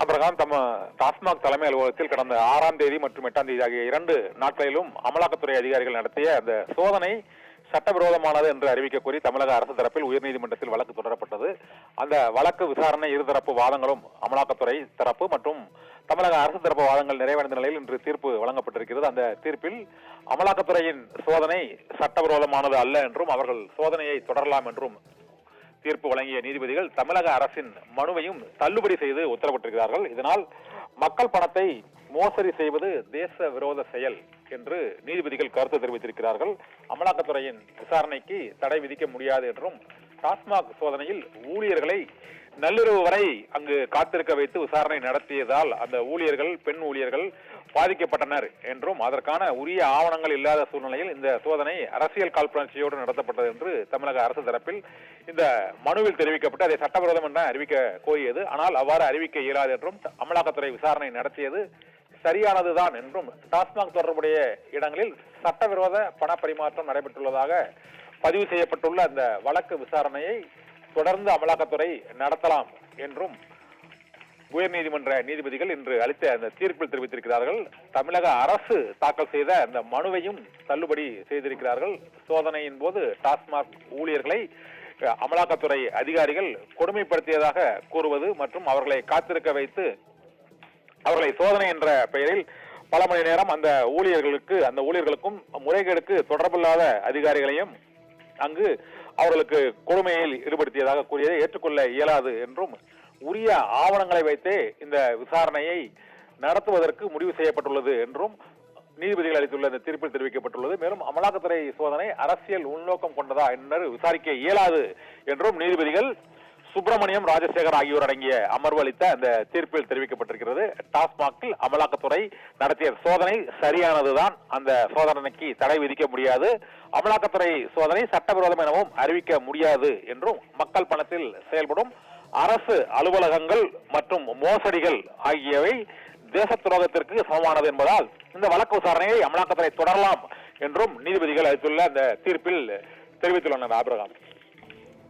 Abraham TASMAC தலைமை அலுவலகத்தில் கடந்த 6ஆம் தேதி மற்றும் 8ஆம் தேதி ஆகிய 2 நாட்களிலும் அமலாக்கத்துறை அதிகாரிகள் நடத்திய அந்த சோதனை சட்டவிரோதமானது என்று அறிவிக்க கோரி தமிழக அரசு தரப்பில் உயர்நீதிமன்றத்தில் வழக்கு தொடரப்பட்டது. அந்த வழக்கு விசாரணை இருதரப்பு வாதங்களும் அமலாக்கத்துறை தரப்பு மற்றும் தமிழக அரசு தரப்பு வாதங்கள் நிறைவடைந்த நிலையில் இன்று தீர்ப்பு வழங்கப்பட்டிருக்கிறது. அந்த தீர்ப்பில் அமலாக்கத்துறையின் சோதனை சட்டவிரோதமானது அல்ல என்றும் அவர்கள் சோதனையை தொடரலாம் என்றும் தீர்ப்பு வழங்கிய நீதிபதிகள் தமிழக அரசின் மனுவையும் தள்ளுபடி செய்து உத்தரவிட்டிருக்கிறார்கள். இதனால் மக்கள் பணத்தை மோசடி செய்வது தேச விரோத செயல் என்று நீதிபதிகள் கருத்து தெரிவித்திருக்கிறார்கள். அமலாக்கத்துறையின் விசாரணைக்கு தடை விதிக்க முடியாது என்றும் டாஸ்மாக் சோதனையில் ஊழியர்களை நள்ளிரவு வரை அங்கு காத்திருக்க வைத்து விசாரணை நடத்தியதால் அந்த ஊழியர்கள் பெண் ஊழியர்கள் பாதிக்கப்பட்டனர் என்றும் அதற்கான உரிய ஆவணங்கள் இல்லாத சூழ்நிலையில் இந்த சோதனை அரசியல் காழ்ப்புணர்ச்சியோடு நடத்தப்பட்டது என்று தமிழக அரசு தரப்பில் இந்த மனுவில் தெரிவிக்கப்பட்டு அதை சட்டவிரோதம் என அறிவிக்க கோரியது. ஆனால் அவ்வாறு அறிவிக்க இயலாது என்றும் அமலாக்கத்துறை விசாரணை நடத்தியது சரியானதுதான் என்றும் டாஸ்மாக் தொடர்புடைய இடங்களில் சட்டவிரோத பண பரிமாற்றம் நடைபெற்றுள்ளதாக பதிவு செய்யப்பட்டுள்ள அந்த வழக்கு விசாரணையை தொடர்ந்து அமலாக்கத்துறை நடத்தலாம் என்றும் உயர்நீதிமன்ற நீதிபதிகள் இன்று அளித்த அந்த தீர்ப்பில் தெரிவித்திருக்கிறார்கள். தமிழக அரசு தாக்கல் செய்த அந்த மனுவையும் தள்ளுபடி செய்திருக்கிறார்கள். சோதனையின் போது டாஸ்மாக் ஊழியர்களை அமலாக்கத்துறை அதிகாரிகள் கொடுமைப்படுத்தியதாக கூறுவது மற்றும் அவர்களை காத்திருக்க வைத்து அவர்களை சோதனை என்ற பெயரில் பல மணி நேரம் அந்த ஊழியர்களுக்கும் முறைகேடுக்கு தொடர்பில்லாத அதிகாரிகளையும் அங்கு அவர்களுக்கு கொடுமையில் ஈடுபடுத்தியதாக கூறியதை ஏற்றுக்கொள்ள இயலாது என்றும் உரிய ஆவணங்களை வைத்தே இந்த விசாரணையை நடத்துவதற்கு முடிவு செய்யப்பட்டுள்ளது என்றும் நீதிபதிகள் அளித்துள்ள இந்த தீர்ப்பில் தெரிவிக்கப்பட்டுள்ளது. மேலும் அமலாக்கத்துறை சோதனை அரசியல் உள்நோக்கம் கொண்டதா என்று விசாரிக்க இயலாது என்றும் நீதிபதிகள் சுப்பிரமணியம், ராஜசேகர் ஆகியோர் அடங்கிய அமர்வு அளித்த அந்த தீர்ப்பில் தெரிவிக்கப்பட்டிருக்கிறது. டாஸ்மாகில் அமலாக்கத்துறை நடத்திய சோதனை சரியானதுதான், அந்த சோதனைக்கு தடை விதிக்க முடியாது, அமலாக்கத்துறை சோதனை சட்டவிரோதம் எனவும் அறிவிக்க முடியாது என்றும் மக்கள் பணத்தில் செயல்படும் அரசு அலுவலகங்கள் மற்றும் மோசடிகள் ஆகியவை தேச துரோகத்திற்கு சமமானது என்பதால் இந்த வழக்கு விசாரணையை அமலாக்கத்துறை தொடரலாம் என்றும் நீதிபதிகள் அளித்துள்ள அந்த தீர்ப்பில் தெரிவித்துள்ளனர். ஆபிரகாம்.